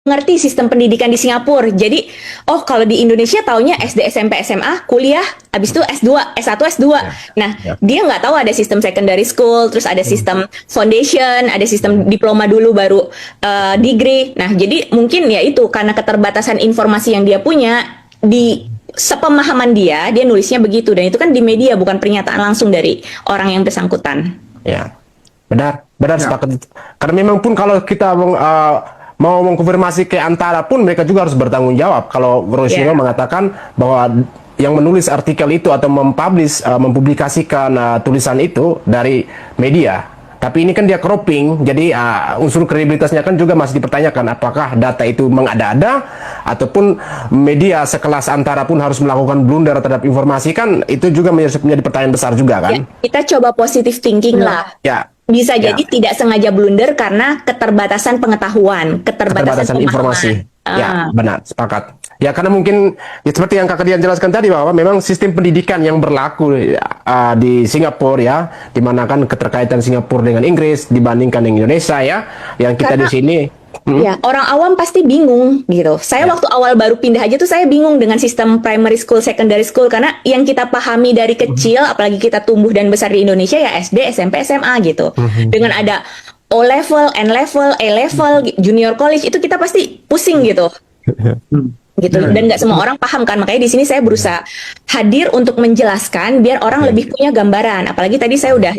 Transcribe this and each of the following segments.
ngerti sistem pendidikan di Singapura. Jadi, oh kalau di Indonesia taunya SD, SMP, SMA, kuliah, habis itu S2, S1, S2. Nah, dia nggak tahu ada sistem secondary school, terus ada sistem foundation, ada sistem diploma dulu baru degree. Nah, jadi mungkin ya itu karena keterbatasan informasi yang dia punya di sepemahaman dia nulisnya begitu, dan itu kan di media bukan pernyataan langsung dari orang yang bersangkutan. Ya, benar sepakat. Karena memang pun kalau kita mau mengkonfirmasi ke antara pun mereka juga harus bertanggung jawab. Kalau Rosino mengatakan bahwa yang menulis artikel itu atau mempublikasikan tulisan itu dari media, tapi ini kan dia cropping, jadi unsur kredibilitasnya kan juga masih dipertanyakan. Apakah data itu mengada-ada ataupun media sekelas antara pun harus melakukan blunder terhadap informasi, kan itu juga menjadi pertanyaan besar juga kan. Kita coba positive thinking lah. Bisa jadi tidak sengaja blunder karena keterbatasan pengetahuan, keterbatasan informasi. Ya, benar, sepakat. Ya, karena mungkin ya, seperti yang Kakak Dian jelaskan tadi, bahwa memang sistem pendidikan yang berlaku di Singapura ya, di mana kan keterkaitan Singapura dengan Inggris dibandingkan dengan Indonesia ya, yang kita di sini. Ya, orang awam pasti bingung gitu. Saya waktu awal baru pindah aja tuh saya bingung dengan sistem primary school, secondary school, karena yang kita pahami dari kecil, apalagi kita tumbuh dan besar di Indonesia ya SD, SMP, SMA gitu. Dengan ada O level, N level, A level, junior college, itu kita pasti pusing gitu. Gitu, dan nggak semua orang paham kan, makanya di sini saya berusaha hadir untuk menjelaskan biar orang lebih punya gambaran. Apalagi tadi saya udah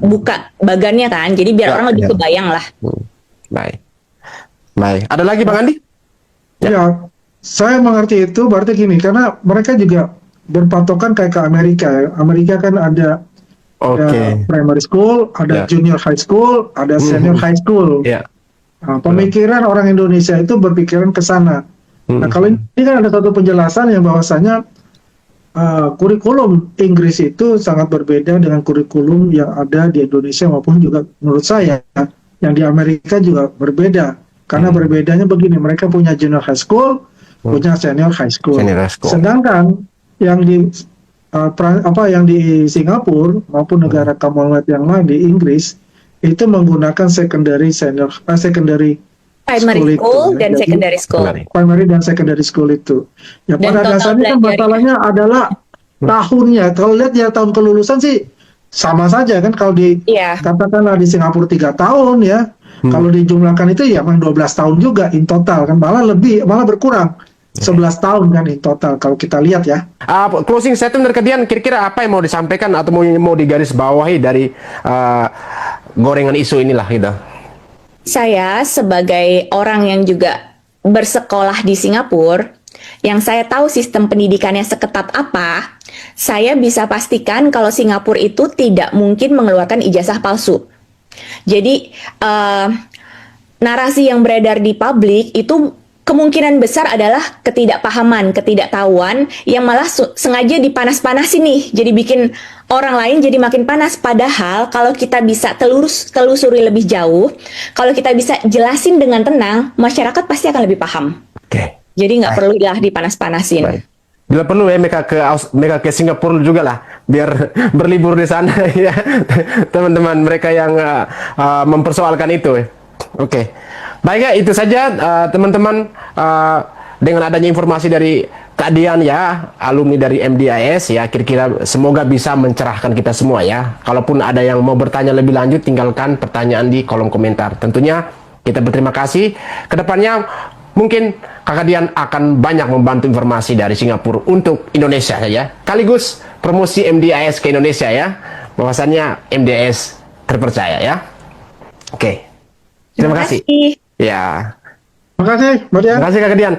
buka bagannya kan, jadi biar orang lebih kebayang lah. Baik, ada lagi Bang Andi? Ya, saya mengerti itu berarti gini, karena mereka juga berpatokan kayak ke Amerika ya. Amerika kan ada primary school, ada junior high school, ada senior high school. Nah, pemikiran orang Indonesia itu berpikiran ke sana. Nah, kalau ini kan ada satu penjelasan yang bahwasanya kurikulum Inggris itu sangat berbeda dengan kurikulum yang ada di Indonesia, maupun juga menurut saya yang di Amerika juga berbeda. Karena berbedanya begini, mereka punya junior high school, punya senior high school. Sedangkan yang di yang di Singapura maupun negara Commonwealth yang lain di Inggris itu menggunakan secondary primary school dan secondary school. Primary dan secondary school itu. Ya, pada dasarnya kan masalahnya adalah tahunnya. Kalau lihat ya tahun kelulusan sih sama saja kan, kalau katakanlah di Singapura 3 tahun ya. Kalau dijumlahkan itu ya memang 12 tahun juga in total kan, malah berkurang 11 tahun kan in total kalau kita lihat ya. Closing statement dari kalian, kira-kira apa yang mau disampaikan atau mau digaris bawahi dari gorengan isu inilah gitu? Saya sebagai orang yang juga bersekolah di Singapura, yang saya tahu sistem pendidikannya seketat apa, saya bisa pastikan kalau Singapura itu tidak mungkin mengeluarkan ijazah palsu. Jadi narasi yang beredar di publik itu kemungkinan besar adalah ketidakpahaman, ketidaktahuan yang malah sengaja dipanas-panasin nih, jadi bikin orang lain jadi makin panas. Padahal kalau kita bisa telusuri lebih jauh, kalau kita bisa jelasin dengan tenang, masyarakat pasti akan lebih paham. Jadi nggak perlu lah dipanas-panasin. Bila perlu ya mereka ke Singapura juga lah, biar berlibur di sana ya teman-teman mereka yang mempersoalkan itu. Baik ya, itu saja teman-teman, dengan adanya informasi dari Kak Dian ya, alumni dari MDIS ya, kira-kira semoga bisa mencerahkan kita semua ya. Kalaupun ada yang mau bertanya lebih lanjut, tinggalkan pertanyaan di kolom komentar. Tentunya kita berterima kasih. Kedepannya mungkin Kakak Dian akan banyak membantu informasi dari Singapura untuk Indonesia saja. Sekaligus promosi MDIS ke Indonesia ya. Bahwasannya MDIS terpercaya ya. Terima kasih. Ya. Terima kasih, Mbak Dian. Terima kasih Kakak Dian.